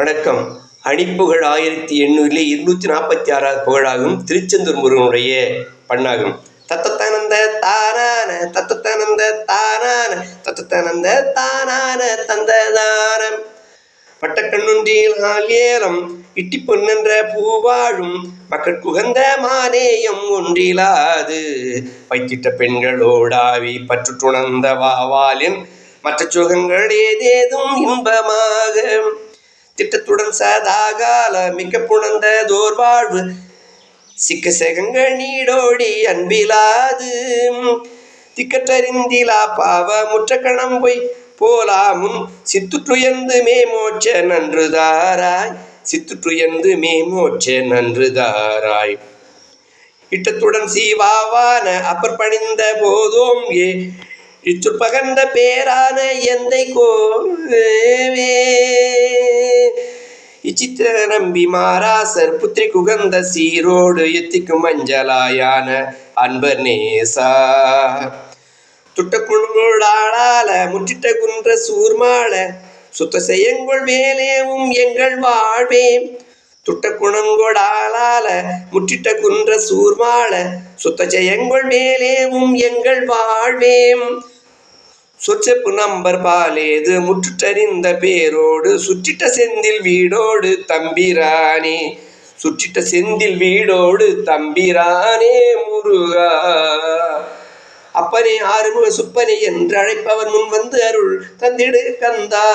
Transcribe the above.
வணக்கம். அணிப்புகழ் 1800 246 புகழாகும் திருச்செந்தூர் முருகனுடைய பண்ணாகும். தத்தனந்த தானான தத்தனந்த தானான தத்தனந்த தானான தந்ததானம் பட்டக்கண்ணுன்றில் ஏலம் இட்டி பொன்னென்ற பூவாழும் மக்கள் குகந்த மானேயம் ஒன்றிலாது வைத்திட்ட பெண்களோடாவி பற்றுணர்ந்த வாவாலின் மற்ற சுகங்கள் ஏதேதும் இன்பமாக திட்டத்துடன் சதாகால மிக்க புணர்ந்த தோர் வாழ்வு சிக்க சேகங்கள் நீடோடி அன்பிலாது திக்கற்றறிந்திலா பாவ முற்ற கணம் பொய் போலாமுன் சித்துற்றுயர்ந்து மேமோட்ச நன்றுதாராய் சித்துற்றுயர்ந்து மேமோட்ச நன்றுதாராய் இட்டத்துடன் சீவாவான அப்பர் பணிந்த போதோம் இச்சுற்பகந்த பேரான எந்தை கோவே இச்சித்திர நம்பி மாராசர் புத்திரி குகந்த சீரோடு எத்திக்கும் மஞ்சளாயான அன்பர் நேசா துட்ட குழுங்கோடாளால முற்றிட்ட குன்ற சூர்மாள சுத்த செய்யங்கொள் வேலேவும் எங்கள் வாழ்வே துட்ட குணங்கொடாளால முற்றிட்ட குன்ற சூர்மாள சுத்த செய்யங்கொள் வேலேவும் எங்கள் வாழ்வேம் சொச்சப்பு நம்பர் பாலேது முற்றுற்றறிந்த பேரோடு சுற்றிட்ட செந்தில் வீடோடு தம்பிரானே சுற்றிட்ட செந்தில் வீடோடு தம்பிரானே முருகா அப்பனே ஆறுமுக சுப்பனே என்று அழைப்பவன் முன் வந்து அருள் தந்திடு கந்தா.